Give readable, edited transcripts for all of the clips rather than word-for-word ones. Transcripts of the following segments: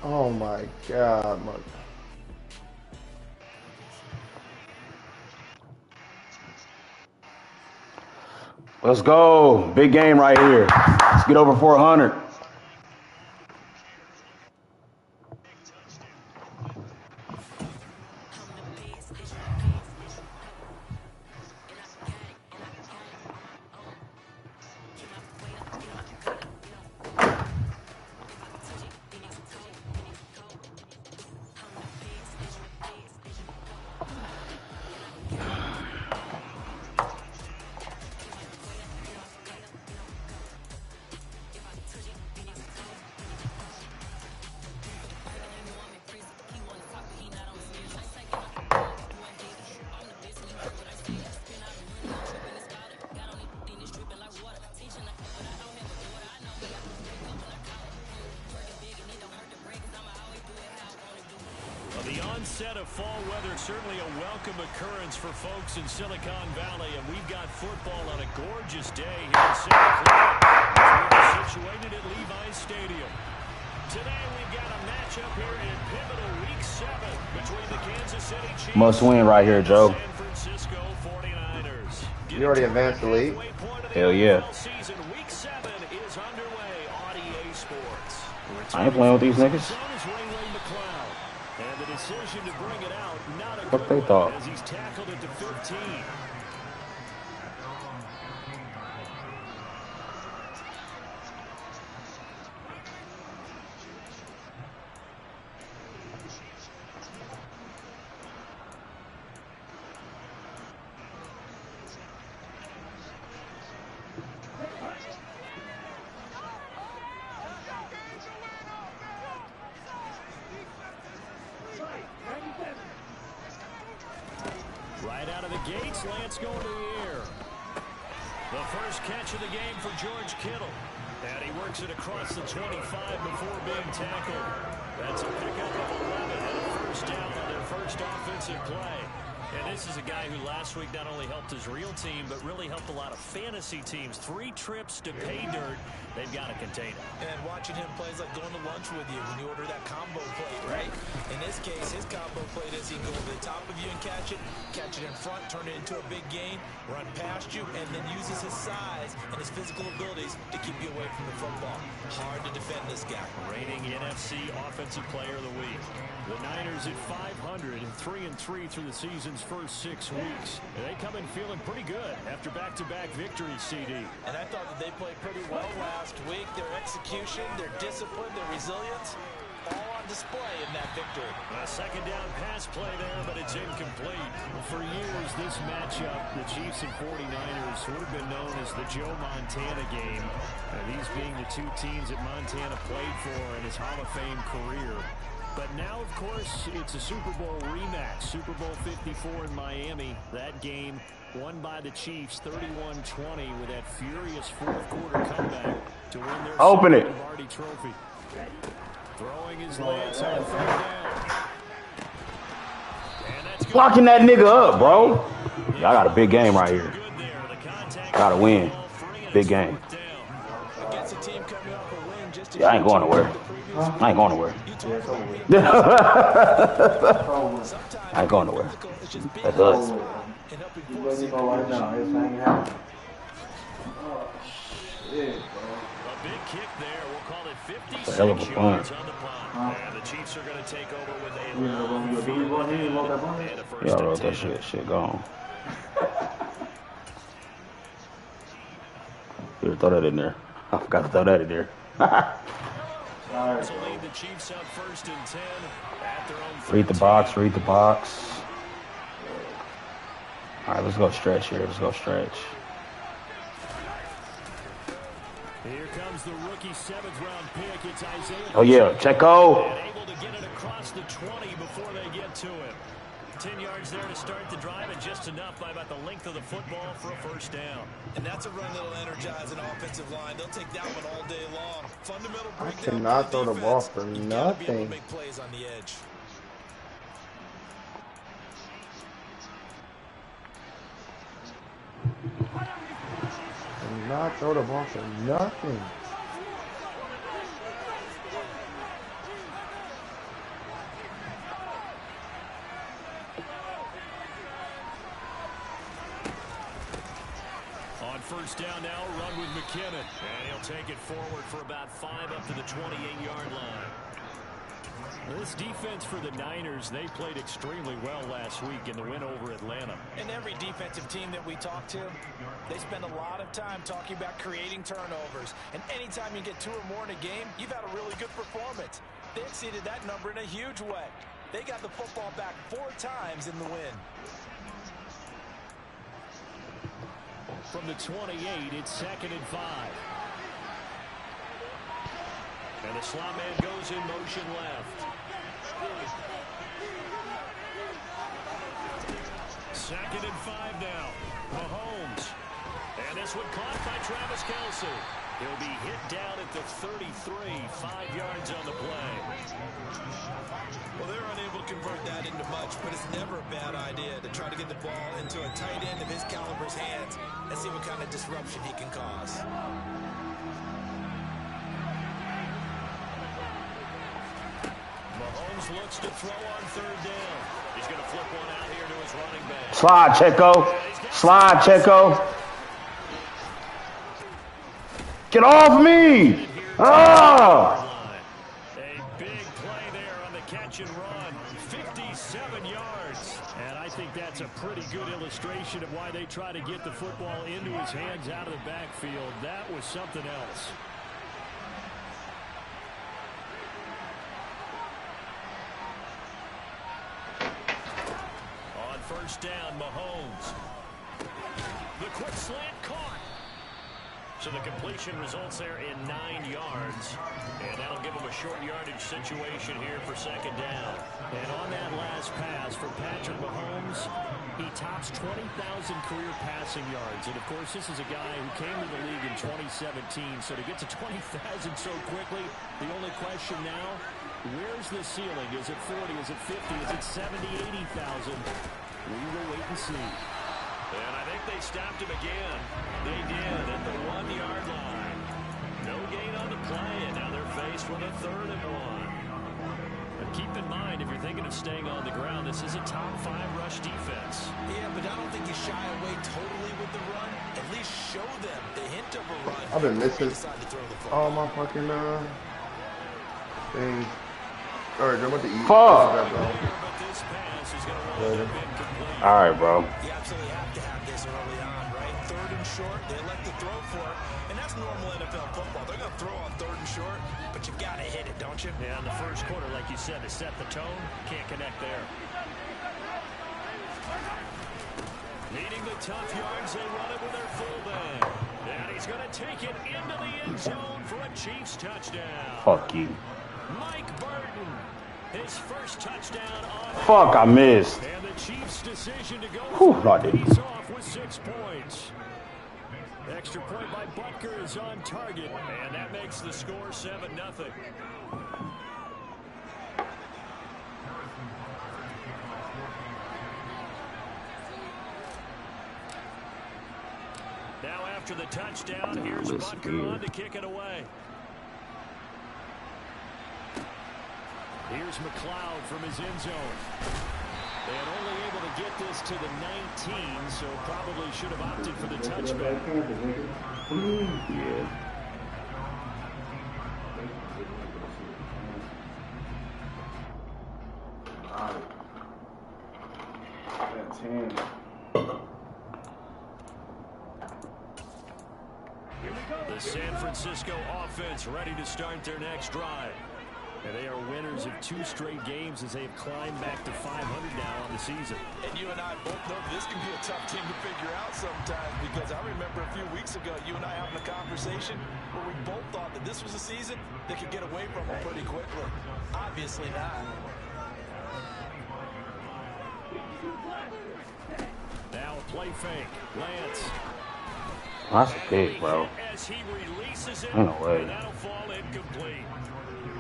Oh my God. Let's go. Big game right here. Let's get over 400. The onset of fall weather, certainly a welcome occurrence for folks in Silicon Valley, and we've got football on a gorgeous day here in Santa Clara. We're situated at Levi's Stadium. Today we've got a matchup here in pivotal Week 7 between the Kansas City Chiefs Must win right here, Joe. and San Francisco 49ers. You already advanced the league? Hell yeah. Week 7 is underway on EA Sports. I ain't playing with these niggas. And the decision to bring it out, not a What good they thought? as he's tackled at the 15. Right out of the gates, Lance going to the air. The first catch of the game for George Kittle. And he works it across the 25 before being tackled. That's a pickup of 11 and a first down on their first offensive play. And this is a guy who last week not only helped his real team, but really helped a lot of fantasy teams. 3 trips to pay dirt. They've got to contain him. And watching him play is like going to lunch with you when you order that combo plate, right? In this case, his combo plate is he can go over the top of you and catch it in front, turn it into a big gain, run past you, and then uses his size and his physical abilities to keep you away from the football. Hard to defend this guy. Reigning NFC Offensive Player of the Week. The Niners at 500 and 3-3 through the season's first 6 weeks. And they come in feeling pretty good after back-to-back victories, CD. And I thought that they played pretty well last week. Their execution, their discipline, their resilience, all on display in that victory. A second down pass play there, but it's incomplete. For years, this matchup, the Chiefs and 49ers, would have been known as the Joe Montana game. These being the 2 teams that Montana played for in his Hall of Fame career. But now, of course, it's a Super Bowl rematch. Super Bowl 54 in Miami. That game won by the Chiefs 31-20 with that furious fourth-quarter comeback to win their Lombardi Trophy. Throwing his Lance on third down. Locking that nigga up, bro. Y'all got a big game right here. Gotta win. Big game. Yeah, I ain't going nowhere. I ain't going nowhere. I ain't going nowhere. That's us. A big kick there. We'll call it 56 a hell of a yards on the punt. And the Chiefs are going to take over with a long field and a first Y'all wrote and that 10. shit gone. You throw that in there. I forgot to throw that in there. So lead the Chiefs up first and 10 at their own 13. Read the box, read the box. All right, let's go stretch here. Let's go stretch. Here comes the rookie 7th-round pick. It's Isaiah. Oh, yeah. Checo. And able to get it across the 20 before they get to him. 10 yards there to start the drive, and just enough by about the length of the football for a first down. And that's a run that'll energize an offensive line. They'll take that one all day long. Fundamental I breakdown. cannot throw the ball for nothing. Make plays on the edge. Cannot throw the ball for nothing. first down now, run with McKinnon. And he'll take it forward for about 5 up to the 28-yard line. This defense for the Niners, they played extremely well last week in the win over Atlanta. And every defensive team that we talk to, they spend a lot of time talking about creating turnovers. And anytime you get 2 or more in a game, you've had a really good performance. They exceeded that number in a huge way. They got the football back 4 times in the win. From the 28, it's 2nd and 5. And the slot man goes in motion left. 2nd and 5 now. Mahomes. And this one caught by Travis Kelce. He'll be hit down at the 33, 5 yards on the play. Well, they're unable to convert that into much, but it's never a bad idea to try to get the ball into a tight end of his caliber's hands and see what kind of disruption he can cause. Mahomes looks to throw on 3rd down. He's going to flip one out here to his running back. Slide, Checo. Slide, Checo. Get off me! Ah! A big play there on the catch and run. 57 yards. And I think that's a pretty good illustration of why they try to get the football into his hands out of the backfield. That was something else. On 1st down, Mahomes. The quick slant caught. So the completion results there in 9 yards. And that'll give him a short yardage situation here for 2nd down. And on that last pass for Patrick Mahomes, he tops 20,000 career passing yards. And, of course, this is a guy who came to the league in 2017. So to get to 20,000 so quickly, the only question now, where's the ceiling? Is it 40? Is it 50? Is it 70, 80,000? We will wait and see. And I think they stopped him again. They did at the 1-yard line. No gain on the play, and now they're faced with a 3rd and 1. And keep in mind, if you're thinking of staying on the ground, this is a top 5 rush defense. Yeah, but I don't think you shy away totally with the run. At least show them the hint of a run. I've been missing all my fucking things. All right, I'm about to eat. Fuck. But this pass is going to roll up incomplete. All right, bro. You absolutely have to have this early on, right? 3rd and short, they elect to throw for it. And that's normal NFL football. They're going to throw on 3rd and short, but you got to hit it, don't you? Yeah, in the first quarter, like you said, to set the tone, can't connect there. Needing the tough yards, they run it with their fullback. And he's going to take it into the end zone for a Chiefs touchdown. Fuck you. Mike Burton, his first touchdown on. Fuck, I missed. And the Chiefs' decision to go Whew, off with 6 points. Extra point by Butker is on target, and that makes the score 7-0. Now after the touchdown, here's Butker on to kick it away. Here's McLeod from his end zone. And only able to get this to the 19, so probably should have opted for the touchback. Yeah. The San Francisco offense ready to start their next drive. And they are winners of 2 straight games as they have climbed back to 500 now on the season. And you and I both know this can be a tough team to figure out sometimes, because I remember a few weeks ago you and I having a conversation where we both thought that this was a season they could get away from them pretty quickly. Obviously not. Now a play fake. Lance. That's a pick, bro. As he releases it, No way. and that'll fall incomplete.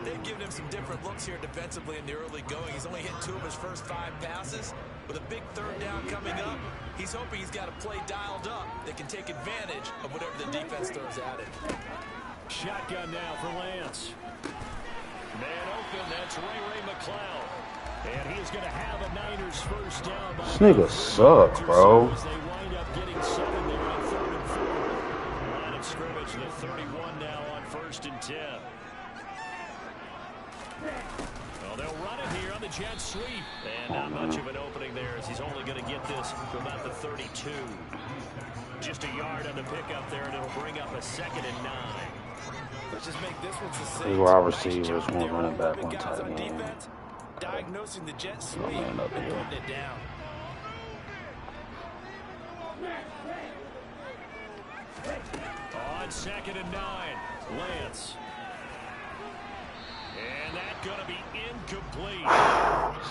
They've given him some different looks here defensively in the early going. He's only hit 2 of his first 5 passes. With a big 3rd down coming up, he's hoping he's got a play dialed up that can take advantage of whatever the defense throws at it. Shotgun now for Lance. Man open, that's Ray McLeod. And he is going to have a Niners first down. This nigga sucks, bro. As they wind up getting 7 there on 3rd and 4. scrimmage, the 31 now on 1st and 10. Well, they'll run it here on the jet sweep. And not much of an opening there as he's only going to get this to about the 32. Just a yard on the pickup there, and it'll bring up a 2nd and 9. Let's just make this one succinct. Two wide receivers, one running back, one tight end. Defense, diagnosing the jet sweep and putting it down. On 2nd and 9, Lance. And that's going to be incomplete.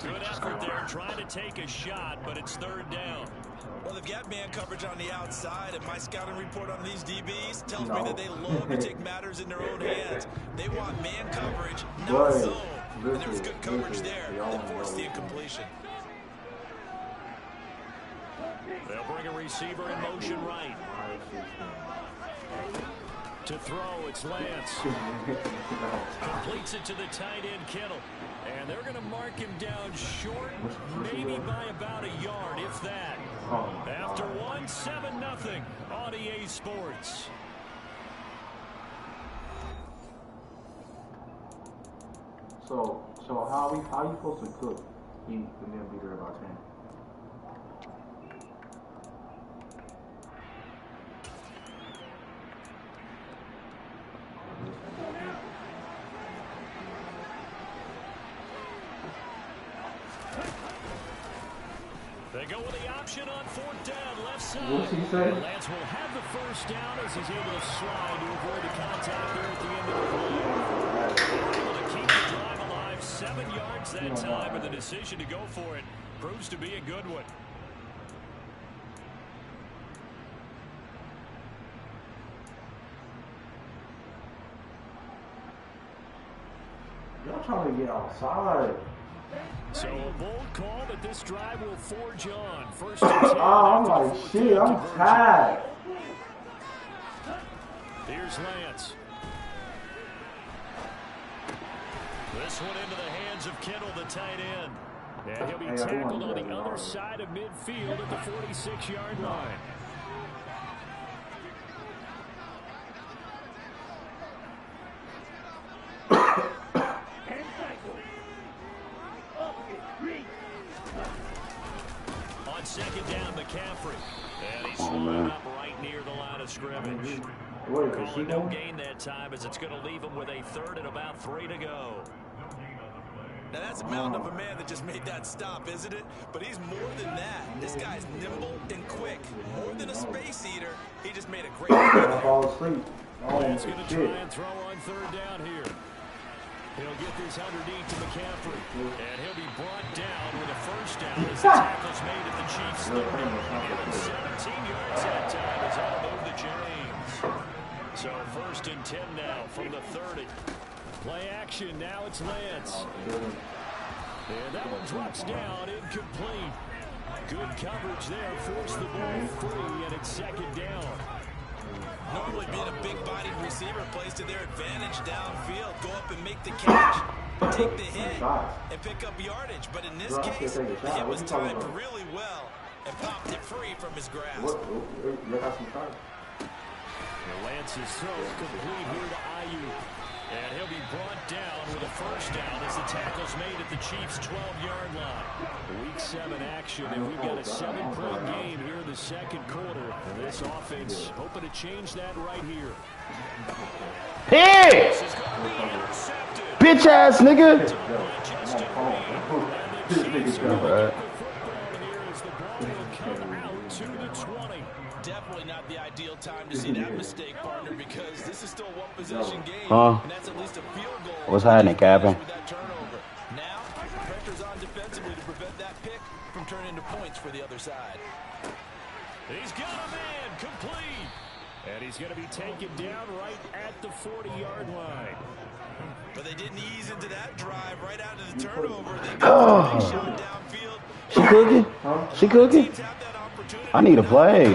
Good effort there, trying to take a shot, but it's 3rd down. Well, they've got man coverage on the outside, and my scouting report on these DBs tells me that they love to take matters in their own hands. They want man coverage, not zone. And there was good coverage there that forced the incompletion. They'll bring a receiver in motion right. To throw, it's Lance. Completes it to the tight end, Kittle. And they're going to mark him down short, maybe by about a yard, if that. After 1-7-0 on EA Sports. So how you supposed to cook? He and then be there about 10. They go with the option on 4th down, left side. What's he say? Lance will have the 1st down as he's able to slide to avoid the contact there at the end of the play. Able to keep the drive alive, 7 yards that time, and the decision to go for it proves to be a good one. Y'all trying to get outside. So a bold call that this drive will forge on. 1st and 10. I'm like, shit, I'm tired. Here's Lance. This one into the hands of Kittle, the tight end. And he'll be tackled on the other side of midfield at the 46-yard line. On 2nd down, McCaffrey. And he's slowed up right near the line of scrimmage. Calling no gain that time as it's going to leave him with a 3rd and about 3 to go. Now that's a mountain of a man that just made that stop, isn't it? But he's more than that. This guy's nimble and quick. More than a space eater, he just made a great play. Fall asleep. He's going to try and throw on 3rd down here. He'll get this underneath to McCaffrey. And he'll be brought down with a 1st down as the tackle's made at the Chiefs' 30. Given 17 yards that time as out of the James. So 1st and 10 now from the 30. Play action, now it's Lance. And that one drops down, incomplete. Good coverage there, forced the ball free, and it's 2nd down. Normally being a big-bodied receiver plays to their advantage downfield. Go up and make the catch, take the hit, and pick up yardage. But in this case, the hit was timed really well and popped it free from his grasp. Lance's throw complete here to Ayuk. And he'll be brought down with a 1st down as the tackle's made at the Chiefs' 12-yard line. Week 7 action, and we've got a 7-point game here in the 2nd quarter. And this offense hoping to change that right here. Hey! Bitch ass nigga! Definitely not the ideal time to see that mistake, partner, because this is still one possession game, and that's at least a field goal. What's happening, Captain? Now, pressure's on defensively to prevent that pick from turning into points for the other side. He's got a man complete, and he's going to be taken down right at the 40-yard line. But they didn't ease into that drive right out of the turnover. They got a big shot downfield. She cooking? She cooking? I need a play.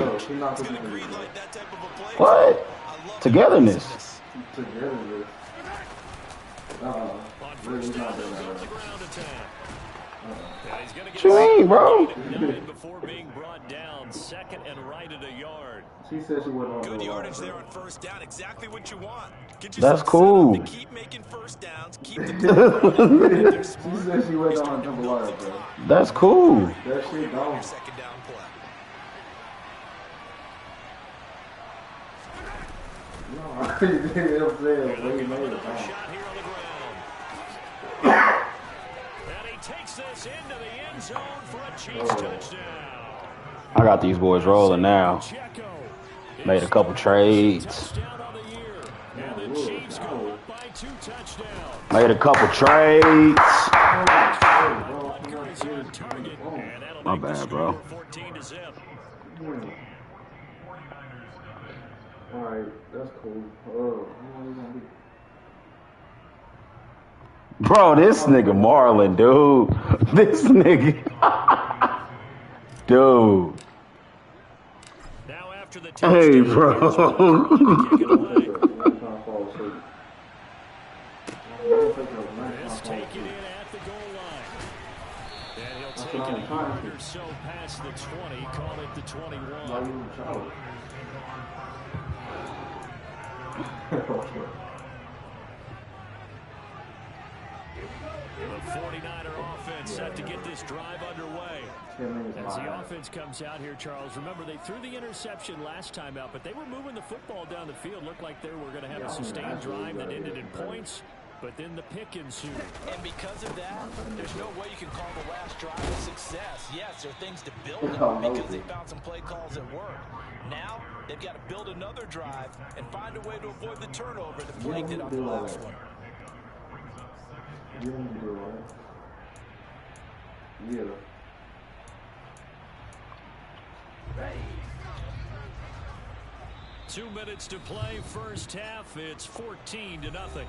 What? Togetherness. On 1st down, they'll go to the ground attack. What you mean, bro? Before being brought down, second and right at a yard. She said she wasn't on Good the yardage line. there on first down. Exactly what you want. Get That's yourself set up cool. to keep making first downs, keep the clock running. And if they're She smart, said she you wasn't start on to the milk line, the bro. clock. That's cool. That Before shit you run don't. your second down play. No, you didn't know what I'm saying. They're Way looking for later, another bro. shot here on the ground. And he takes this into the end zone for a Chiefs touchdown. I got these boys rolling now. Made a couple trades. Touchdown on the year. And the Chiefs go up by 2 touchdowns. Made a couple trades. Butker is on target. And that'll My make the bad, score bro. 14-0. Alright, that's cool. How long you gonna be? Bro, this nigga Marlon, dude. This nigga. Dude. Now after the Hey, touchdown, bro. kick it away. This take it in at the goal line. And he'll take it a yard or so past the 20, call it the 21. The 49er offense set to get this drive underway. As the offense comes out here, Charles, remember they threw the interception last time out, but they were moving the football down the field. Looked like they were going to have a sustained drive that ended in points, but then the pick ensued. And because of that, there's no way you can call the last drive a success. Yes, there are things to build on because they found some play calls that work. Now, they've got to build another drive and find a way to avoid the turnover that plagued it on the last one. Yeah. 2 minutes to play, first half. It's 14-0.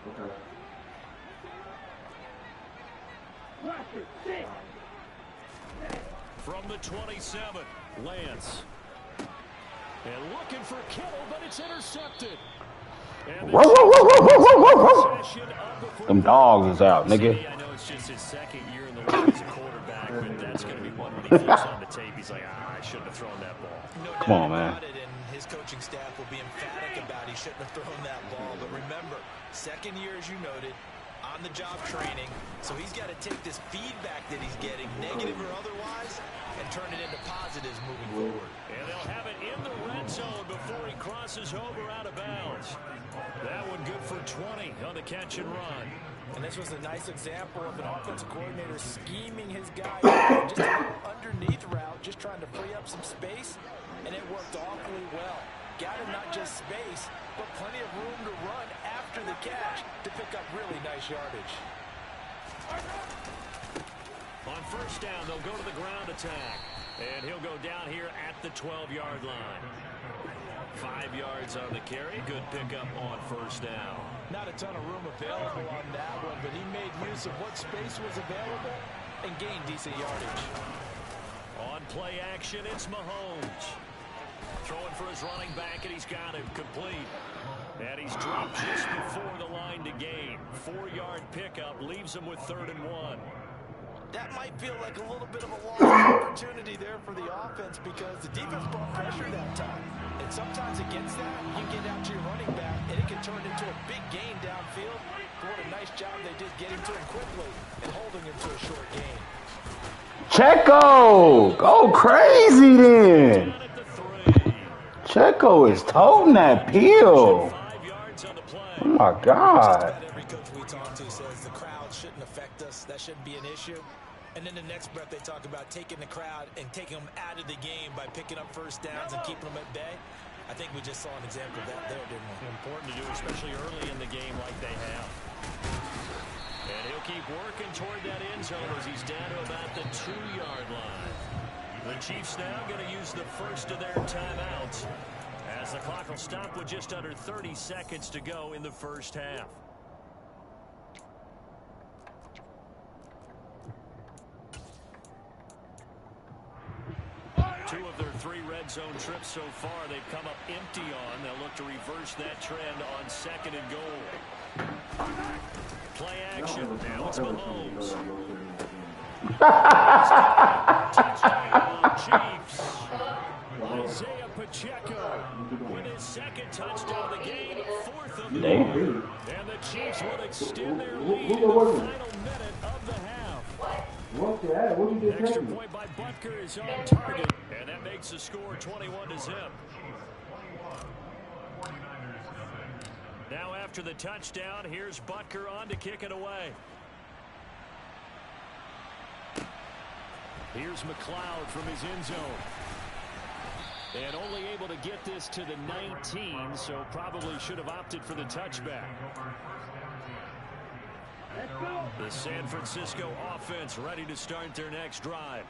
Okay. From the 27, Lance. And looking for Kittle, but it's intercepted. And Whoa, whoa, whoa, whoa, whoa, whoa, whoa. Them dogs is out, nigga. I know it's just his second year in the league as a quarterback, but that's going to be one when he flips on the tape. He's like, I shouldn't have thrown that ball. No Come on, doubt man. about it, and his coaching staff will be emphatic about he shouldn't have thrown that ball. But remember, second year, as you noted, on-the-job training, so he's got to take this feedback that he's getting, negative or otherwise, and turn it into positives moving forward. And they'll have it in the red zone before he crosses over out of bounds. That one good for 20 on the catch and run. And this was a nice example of an offensive coordinator scheming his guy out, just a underneath route, just trying to free up some space, and it worked awfully well. Got him not just space, but plenty of room to run after the catch to pick up really nice yardage. On first down, they'll go to the ground attack. And he'll go down here at the 12-yard line. 5 yards on the carry. Good pickup on first down. Not a ton of room available on that one, but he made use of what space was available and gained decent yardage. On play action, it's Mahomes. Throwing for his running back, and he's got him complete. And he's dropped just before the line to gain. 4-yard pickup leaves him with 3rd and 1. That might feel like a little bit of a lost opportunity there for the offense because the defense brought pressure that time. And sometimes against that, you get out to your running back, and it can turn into a big gain downfield. But what a nice job they did getting to him quickly and holding him to a short gain. Checo! Go crazy then! Checo is toting that peel. Oh my God. Every coach we talk to says the crowd shouldn't affect us. That shouldn't be an issue. And then the next breath they talk about taking the crowd and taking them out of the game by picking up first downs and keeping them at bay. I think we just saw an example of that there, didn't we? Important to do, especially early in the game like they have. And he'll keep working toward that end zone as he's down to about the 2-yard line. The Chiefs now going to use the first of their timeouts as the clock will stop with just under 30 seconds to go in the first half. Two of their 3 red zone trips so far they've come up empty on. They'll look to reverse that trend on 2nd and goal. Play action. Now it's Mahomes. Chiefs. Isaiah Pacheco with his 2nd touchdown of the game, 4th of the year. And the Chiefs will extend their lead in the final minute of the half. Extra point by Butker is on target, and that makes the score 21-0. Now after the touchdown, here's Butker on to kick it away. Here's McLeod from his end zone. And only able to get this to the 19, so probably should have opted for the touchback. The San Francisco offense ready to start their next drive.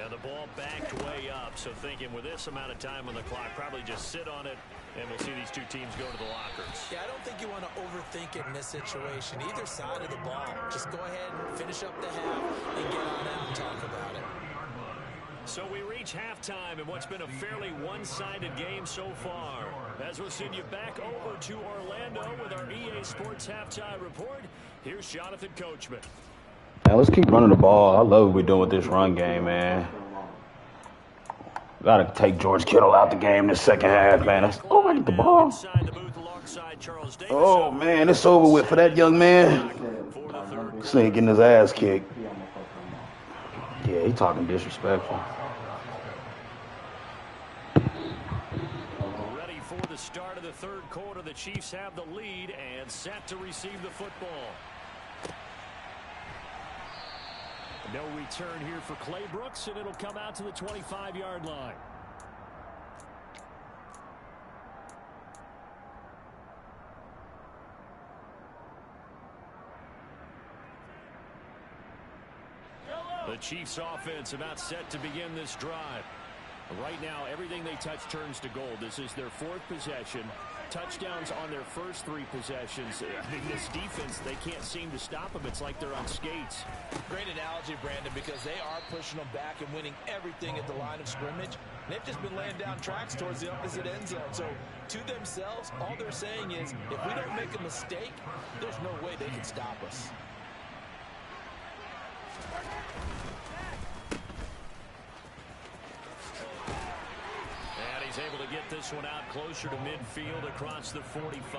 And the ball backed way up, so thinking with this amount of time on the clock, probably just sit on it, and we'll see these two teams go to the lockers. Yeah, I don't think you want to overthink it in this situation. Either side of the ball. Just go ahead and finish up the half and get on out and talk about it. So we reach halftime in what's been a fairly one-sided game so far. As we'll send you back over to Orlando with our EA Sports Halftime Report, here's Jonathan Coachman. Man, let's keep running the ball. I love what we're doing with this run game, man. Got to take George Kittle out the game this second half, man. I get the ball. Oh, man, it's over with for that young man. This nigga getting his ass kicked. Yeah, he talking disrespectful. Ready for the start of the 3rd quarter. The Chiefs have the lead and set to receive the football. No return here for Clay Brooks, and it'll come out to the 25-yard line. The Chiefs offense about set to begin this drive. Right now, everything they touch turns to gold. This is their 4th possession. Touchdowns on their first 3 possessions. In this defense, they can't seem to stop them. It's like they're on skates. Great analogy, Brandon, because they are pushing them back and winning everything at the line of scrimmage. They've just been laying down tracks towards the opposite end zone. So, to themselves, all they're saying is, if we don't make a mistake, there's no way they can stop us. He's able to get this one out closer to midfield across the 45.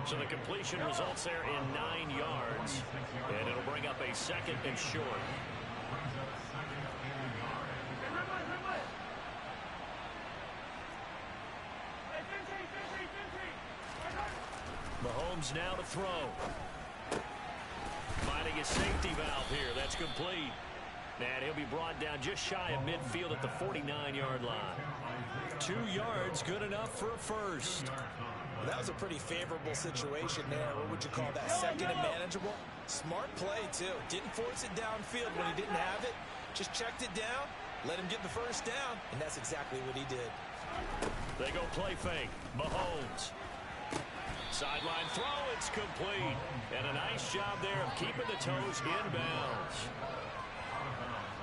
So the completion results there in 9 yards. And it'll bring up a 2nd and short. Mahomes now to throw. Finding a safety valve here. That's complete. And he'll be brought down just shy of midfield at the 49-yard line. 2 yards, good enough for a first. Well, that was a pretty favorable situation there. What would you call that? 2nd and manageable? Smart play, too. Didn't force it downfield when he didn't have it. Just checked it down, let him get the first down, and that's exactly what he did. They go play fake. Mahomes. Sideline throw, it's complete. And a nice job there of keeping the toes inbounds.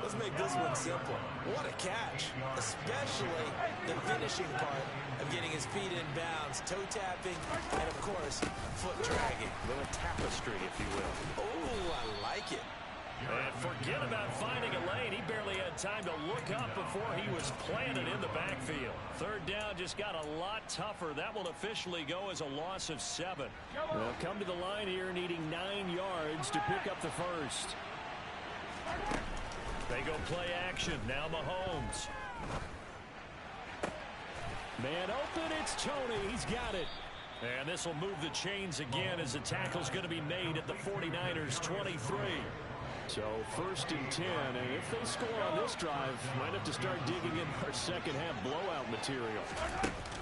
Let's make this one simple. What a catch, especially the finishing part of getting his feet in bounds, toe tapping, and of course, foot dragging. A little tapestry, if you will. Oh, I like it. And forget about finding a lane. He barely had time to look up before he was planted in the backfield. 3rd down just got a lot tougher. That will officially go as a loss of 7. They'll come to the line here needing 9 yards to pick up the first. They go play action. Now Mahomes. Man open, it's Tony. He's got it. And this will move the chains again as the tackle's going to be made at the 49ers 23. So 1st and 10, and if they score on this drive, might have to start digging in our second half blowout material.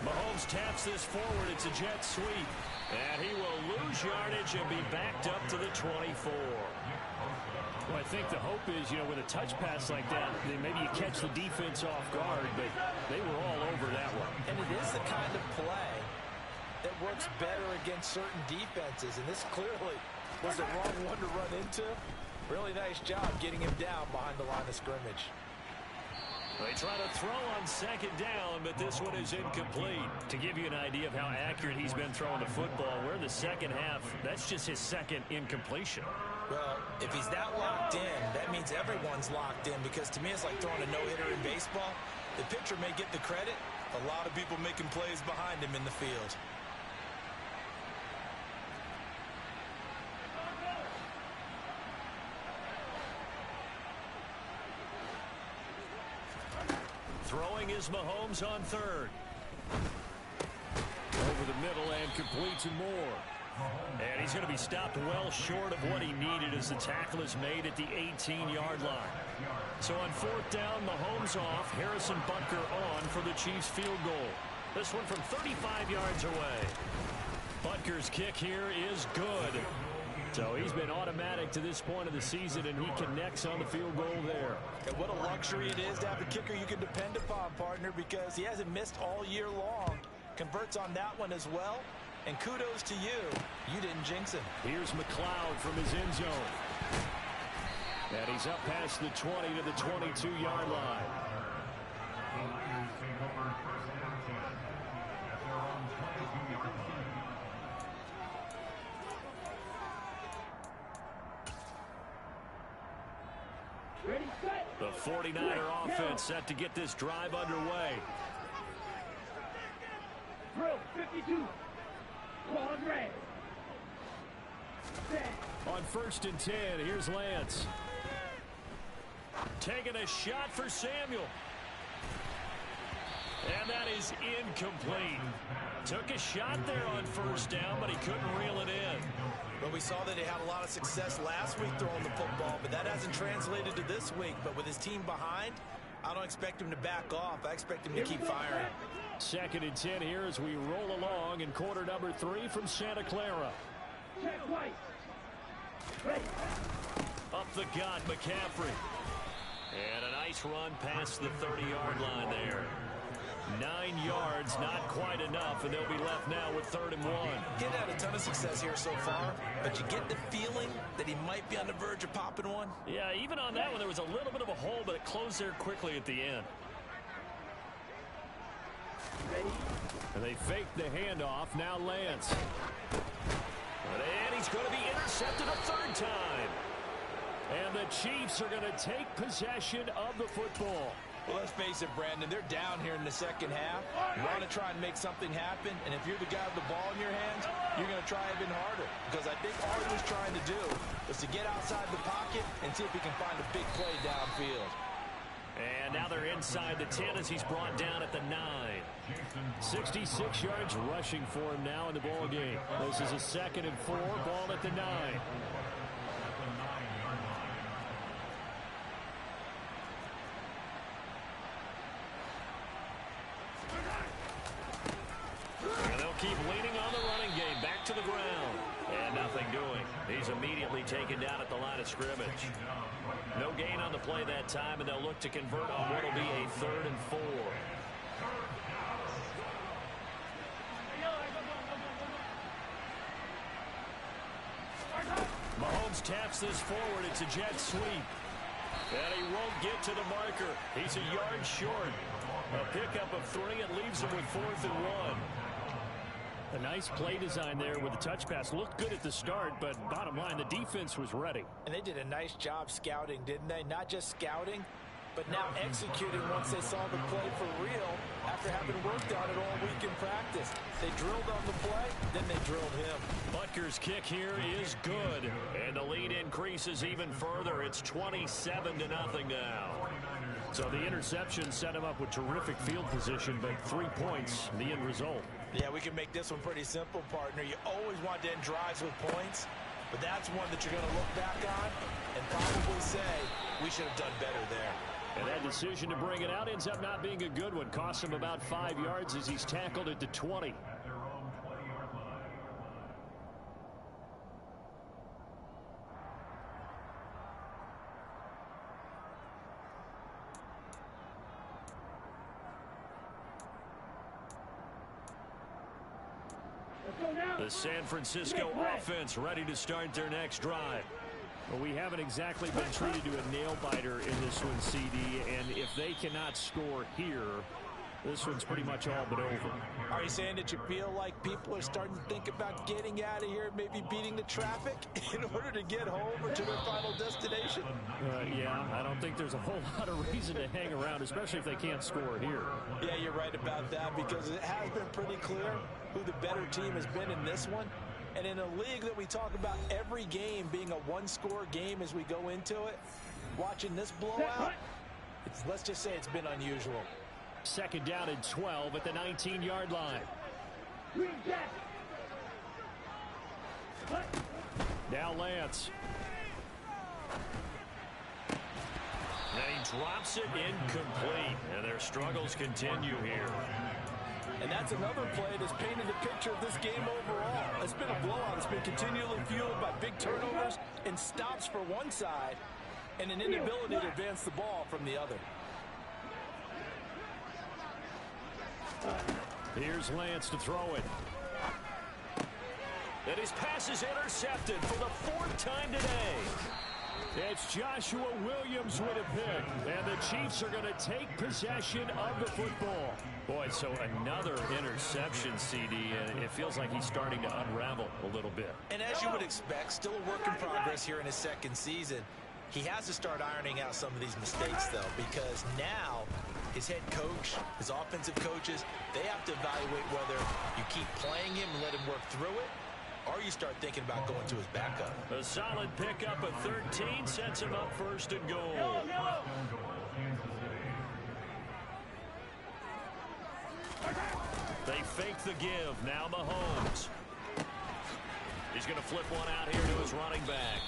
Mahomes taps this forward. It's a jet sweep. And he will lose yardage and be backed up to the 24. Well, I think the hope is, with a touch pass like that, then maybe you catch the defense off guard, but they were all over that one. And it is the kind of play that works better against certain defenses, and this clearly was the wrong one to run into. Really nice job getting him down behind the line of scrimmage. They try to throw on second down, but this one is incomplete. To give you an idea of how accurate he's been throwing the football, we're in the second half. That's just his second incompletion. Well, if he's that locked in, that means everyone's locked in, because to me it's like throwing a no-hitter in baseball. The pitcher may get the credit. A lot of people making plays behind him in the field. Throwing is Mahomes on third. Over the middle and complete to Moore. And he's going to be stopped well short of what he needed as the tackle is made at the 18-yard line. So on fourth down, Mahomes off, Harrison Butker on for the Chiefs field goal. This one from 35 yards away. Butker's kick here is good. So he's been automatic to this point of the season, and he connects on the field goal there. And what a luxury it is to have a kicker you can depend upon, partner, because he hasn't missed all year long. Converts on that one as well. And kudos to you. You didn't jinx him. Here's McLeod from his end zone. And he's up past the 20 to the 22-yard line. The 49er offense set to get this drive underway. Drill 52. Quad red. On 1st and 10, here's Lance. Taking a shot for Samuel. And that is incomplete. Took a shot there on 1st down, but he couldn't reel it in. Well, we saw that he had a lot of success last week throwing the football, but that hasn't translated to this week. But with his team behind, I don't expect him to back off. I expect him to keep firing. 2nd and 10 here as we roll along in quarter number 3 from Santa Clara. Check twice. Ready. Up the gut, McCaffrey. And a nice run past the 30-yard line there. 9 yards, not quite enough, and they'll be left now with 3rd and 1. He's had a ton of success here so far, but you get the feeling that he might be on the verge of popping one. Yeah, even on that one, there was a little bit of a hole, but it closed there quickly at the end. Ready. And they fake the handoff. Now Lance. And he's going to be intercepted a 3rd time. And the Chiefs are going to take possession of the football. Well, let's face it, Brandon, they're down here in the second half. You want to try and make something happen, and if you're the guy with the ball in your hands, you're going to try even harder. Because I think all he was trying to do was to get outside the pocket and see if he can find a big play downfield. And now they're inside the 10 as he's brought down at the 9. 66 yards rushing for him now in the ball game. This is a 2nd and 4, ball at the 9. And they'll keep leaning on the running game. Back to the ground. And nothing doing. He's immediately taken down at the line of scrimmage. No gain on the play that time, and they'll look to convert on what will be a 3rd and 4. Mahomes taps this forward. It's a jet sweep. And he won't get to the marker. He's a yard short. A pickup of 3 and leaves him with 4th and 1. A nice play design there with the touch pass. Looked good at the start, but bottom line, the defense was ready. And they did a nice job scouting, didn't they? Not just scouting, but now executing once they saw the play for real after having worked on it all week in practice. They drilled on the play, then they drilled him. Butker's kick here is good, and the lead increases even further. It's 27-0 now. So the interception set him up with terrific field position, but 3 points, the end result. Yeah, we can make this one pretty simple, partner. You always want to end drives with points, but that's one that you're going to look back on and probably say, we should have done better there. And that decision to bring it out ends up not being a good one. Costs him about 5 yards as he's tackled at the 20. The San Francisco offense ready to start their next drive. Well, we haven't exactly been treated to a nail-biter in this one, CD, and if if they cannot score here, this one's pretty much all but over. Are you saying that you feel like people are starting to think about getting out of here, maybe beating the traffic in order to get home or to their final destination? Yeah, I don't think there's a whole lot of reason to hang around, especially if they can't score here. Yeah, you're right about that, because it has been pretty clear who the better team has been in this one. And in a league that we talk about every game being a one-score game as we go into it, watching this blowout, let's just say it's been unusual. Second down and 12 at the 19-yard line. Now Lance. And he drops it incomplete. And their struggles continue here. And that's another play that's painted a picture of this game overall. It's been a blowout. It's been continually fueled by big turnovers and stops for one side and an inability to advance the ball from the other. Here's Lance to throw it. And his pass is intercepted for the fourth time today. It's Joshua Williams with a pick. And the Chiefs are going to take possession of the football. Boy, so another interception, CD, and it feels like he's starting to unravel a little bit. And as you would expect, still a work in progress here in his second season. He has to start ironing out some of these mistakes, though, because now his head coach, his offensive coaches, they have to evaluate whether you keep playing him and let him work through it, or you start thinking about going to his backup. A solid pickup of 13 sets him up first and goal. They fake the give. Now Mahomes. He's going to flip one out here to his running back.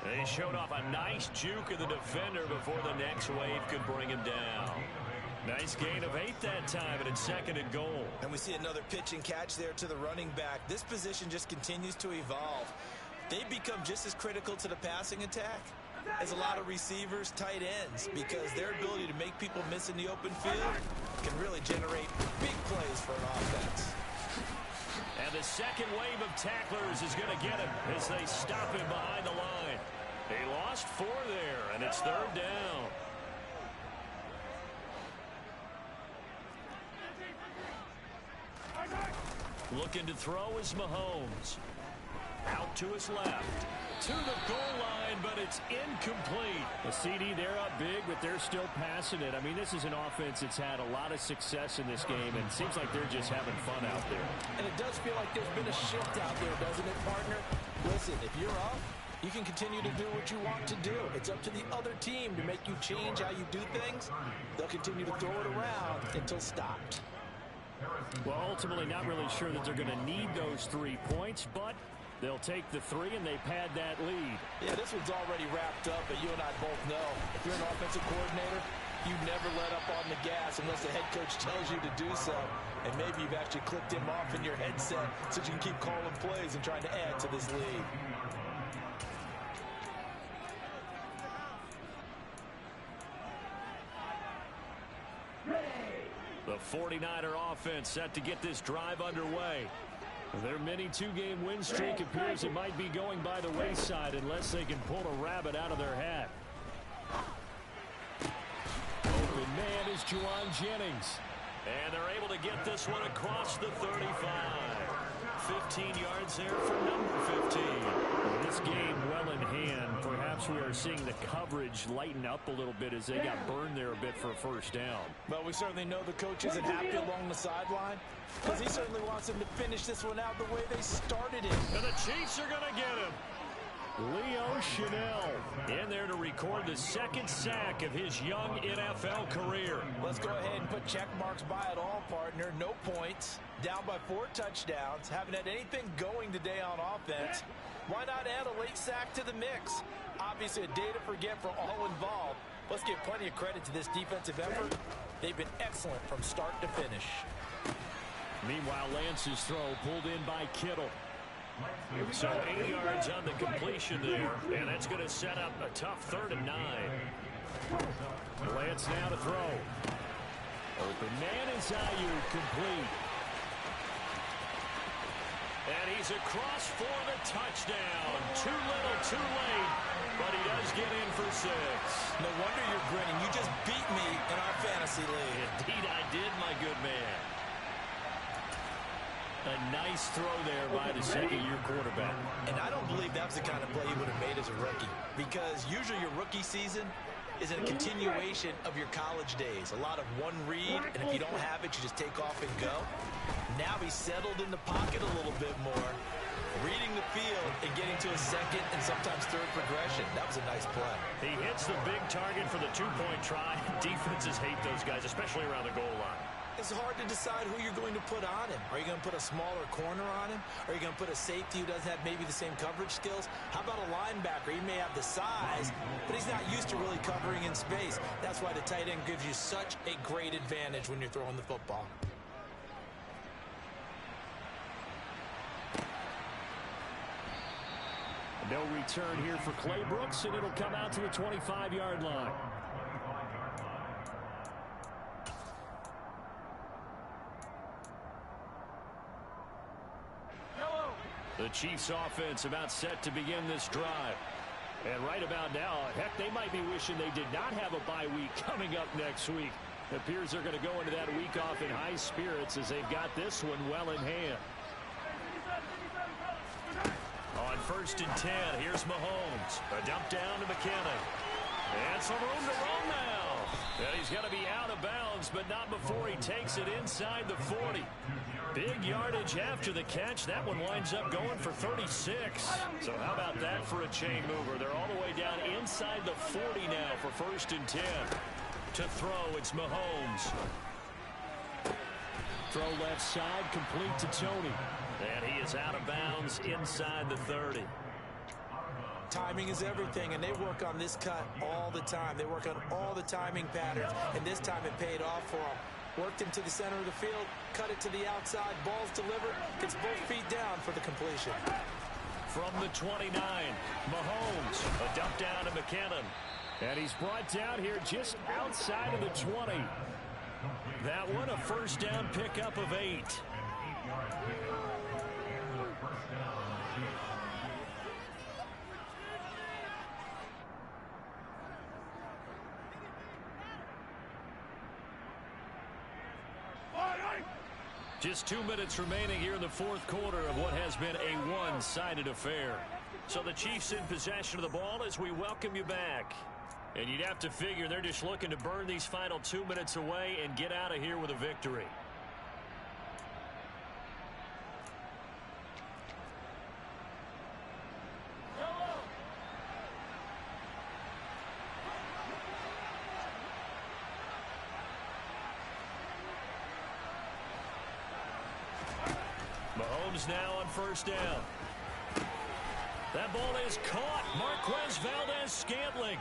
They showed off a nice juke of the defender before the next wave could bring him down. Nice gain of 8 that time, and it's second and goal. And we see another pitch and catch there to the running back. This position just continues to evolve. They become just as critical to the passing attack as a lot of receivers, tight ends, because their ability to make people miss in the open field can really generate big plays for an offense. And the second wave of tacklers is going to get him as they stop him behind the line. They lost 4 there, and it's third down. Looking to throw is Mahomes. Out to his left. To the goal line, but it's incomplete. The CD, they're up big, but they're still passing it. I mean, this is an offense that's had a lot of success in this game, and it seems like they're just having fun out there. And it does feel like there's been a shift out there, doesn't it, partner? Listen, if you're up, you can continue to do what you want to do. It's up to the other team to make you change how you do things. They'll continue to throw it around until stopped. Well, ultimately, not really sure that they're going to need those 3 points, but they'll take the 3 and they pad that lead. Yeah, this one's already wrapped up, but you and I both know if you're an offensive coordinator, you never let up on the gas unless the head coach tells you to do so. And maybe you've actually clicked him off in your headset so you can keep calling plays and trying to add to this lead. The 49er offense set to get this drive underway. Their mini 2-game win streak appears it might be going by the wayside unless they can pull a rabbit out of their hat. Open man is Juwan Jennings. And they're able to get this one across the 35. 15 yards there for number 15. This game well in hand. Perhaps we are seeing the coverage lighten up a little bit as they got burned there a bit for a first down. Well, we certainly know the coach isn't happy along the sideline because he certainly wants them to finish this one out the way they started it. And the Chiefs are going to get him. Leo Chanel in there to record the second sack of his young NFL career. Let's go ahead and put check marks by it all, partner. No points. Down by 4 touchdowns. Haven't had anything going today on offense. Why not add a late sack to the mix? Obviously a day to forget for all involved. Let's give plenty of credit to this defensive effort. They've been excellent from start to finish. Meanwhile, Lance's throw pulled in by Kittle. So 8 yards on the completion there, and that's going to set up a tough 3rd and 9. Lance now to throw. Open man is Ayuk, complete. And he's across for the touchdown. Too little, too late, but he does get in for 6. No wonder you're grinning. You just beat me his second-year quarterback. And I don't believe that was the kind of play he would have made as a rookie, because usually your rookie season is a continuation of your college days. A lot of one read, and if you don't have it, you just take off and go. Now he's settled in the pocket a little bit more, reading the field and getting to a second and sometimes third progression. That was a nice play. He hits the big target for the two-point try. Defenses hate those guys, especially around the goal line. It's hard to decide who you're going to put on him. Are you going to put a smaller corner on him? Are you going to put a safety who doesn't have maybe the same coverage skills? How about a linebacker? He may have the size, but he's not used to really covering in space. That's why the tight end gives you such a great advantage when you're throwing the football. No return here for Clay Brooks, and it'll come out to the 25-yard line. The Chiefs offense about set to begin this drive. And right about now, heck, they might be wishing they did not have a bye week coming up next week. It appears they're going to go into that week off in high spirits as they've got this one well in hand. On 1st and 10, here's Mahomes. A dump down to McKinnon. And some room to run now. And he's got to be out of bounds, but not before he takes it inside the 40. Big yardage after the catch. That one winds up going for 36. So how about that for a chain mover? They're all the way down inside the 40 now for 1st and 10. To throw, it's Mahomes. Throw left side, complete to Tony. And he is out of bounds inside the 30. Timing is everything, and they work on this cut all the time. They work on all the timing patterns, and this time it paid off for them. Worked him to the center of the field, cut it to the outside, ball's delivered, gets both feet down for the completion. From the 29, Mahomes, a dump down to McKinnon. And he's brought down here just outside of the 20. That one a 1st down pickup of 8. Just 2 minutes remaining here in the 4th quarter of what has been a one-sided affair. So the Chiefs in possession of the ball as we welcome you back. And you'd have to figure they're just looking to burn these final 2 minutes away and get out of here with a victory. Mahomes now on 1st down. That ball is caught. Marquez Valdez-Scantling.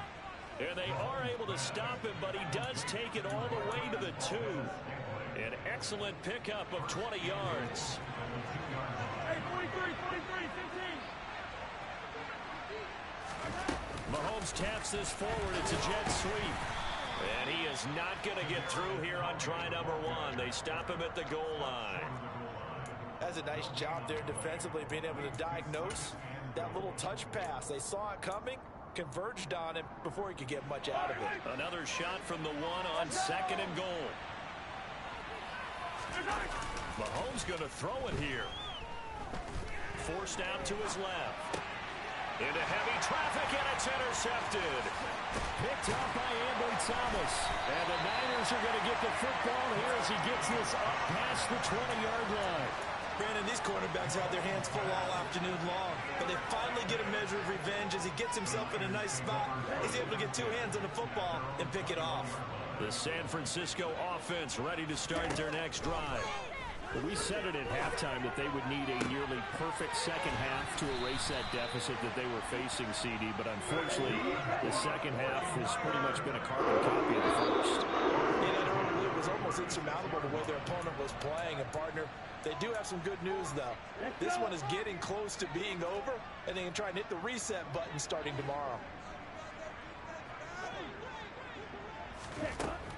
And they are able to stop him, but he does take it all the way to the 2. An excellent pickup of 20 yards. Hey, 43, 15. Mahomes taps this forward. It's a jet sweep. And he is not going to get through here on try number 1. They stop him at the goal line. That's a nice job there defensively, being able to diagnose that little touch pass. They saw it coming, converged on him before he could get much out of it. Another shot from the 1 on 2nd and goal. Mahomes going to throw it here. Forced out to his left. Into heavy traffic, and it's intercepted. Picked up by Ambry Thomas. And the Niners are going to get the football here as he gets this up past the 20-yard line. Brandon, these cornerbacks had their hands full all afternoon long, but they finally get a measure of revenge as he gets himself in a nice spot. He's able to get 2 hands on the football and pick it off. The San Francisco offense ready to start their next drive. Well, we said it at halftime that they would need a nearly perfect second half to erase that deficit that they were facing, CD, but unfortunately, the second half has pretty much been a carbon copy of the first. Yeah, that early lead was almost insurmountable the way their opponent was playing. And, partner, they do have some good news, though. This one is getting close to being over, and they can try and hit the reset button starting tomorrow.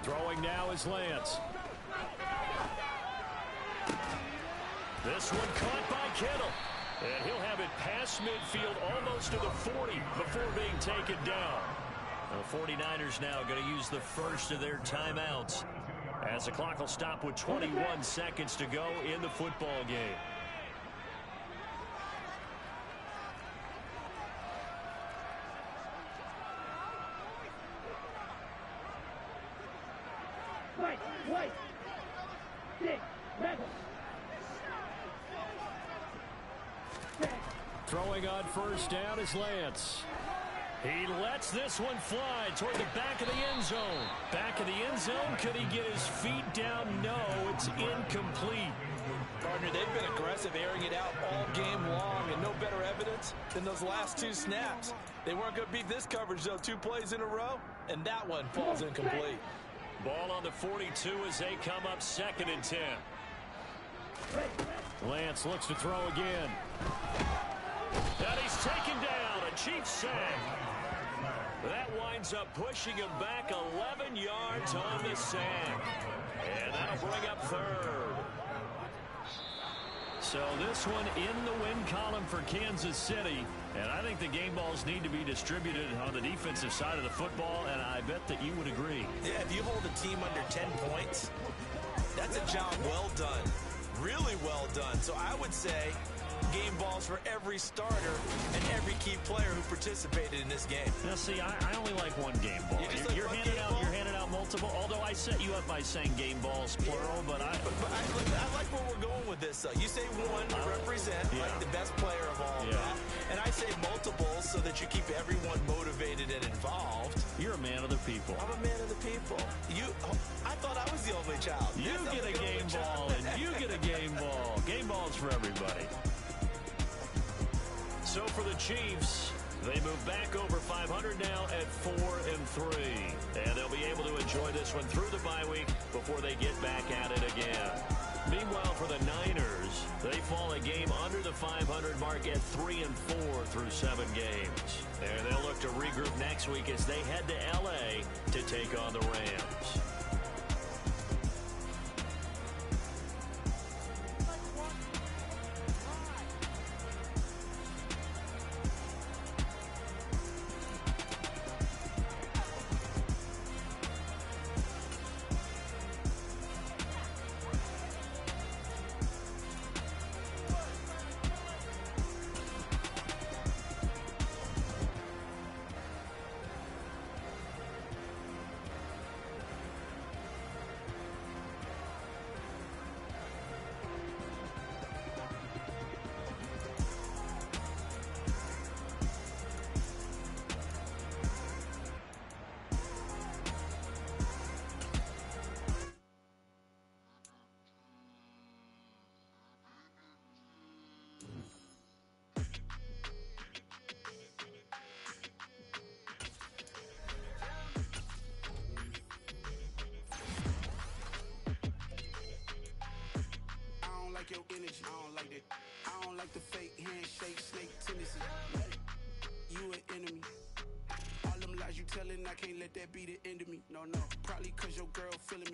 Throwing now is Lance. This one caught by Kittle. And he'll have it past midfield almost to the 40 before being taken down. The 49ers now going to use the first of their timeouts as the clock will stop with 21 seconds to go in the football game. Throwing on first down is Lance. He lets this one fly toward the back of the end zone. Back of the end zone. Could he get his feet down? No, it's incomplete. Partner, they've been aggressive, airing it out all game long, and no better evidence than those last two snaps. They weren't going to beat this coverage, though. 2 plays in a row, and that one falls incomplete. Ball on the 42 as they come up 2nd and 10. Lance looks to throw again. And he's taken down. A Chiefs sack. That winds up pushing him back 11 yards on the sack. And that'll bring up 3rd. So this one in the win column for Kansas City. And I think the game balls need to be distributed on the defensive side of the football, and I bet that you would agree. Yeah, if you hold a team under 10 points, that's a job well done. Really well done. So I would say game balls for every starter and every key player who participated in this game. Now, see, I only like one game ball. You're handing out multiple, although I set you up by saying game balls, plural, but I like where we're going with this, though. You say one to represent like the best player of all that, and I say multiples so that you keep everyone motivated and involved. You're a man of the people. I'm a man of the people. I thought I was the only child. You get a game ball, and you get a game ball. Game balls for everybody. So for the Chiefs, they move back over 500 now at 4-3. And they'll be able to enjoy this one through the bye week before they get back at it again. Meanwhile, for the Niners, they fall a game under the 500 mark at 3-4 through 7 games. And they'll look to regroup next week as they head to L.A. to take on the Rams. Your energy, I don't like that. I don't like the fake handshake, snake tendency. You an enemy. All them lies you telling, I can't let that be the end of me. No, probably cause your girl feeling me.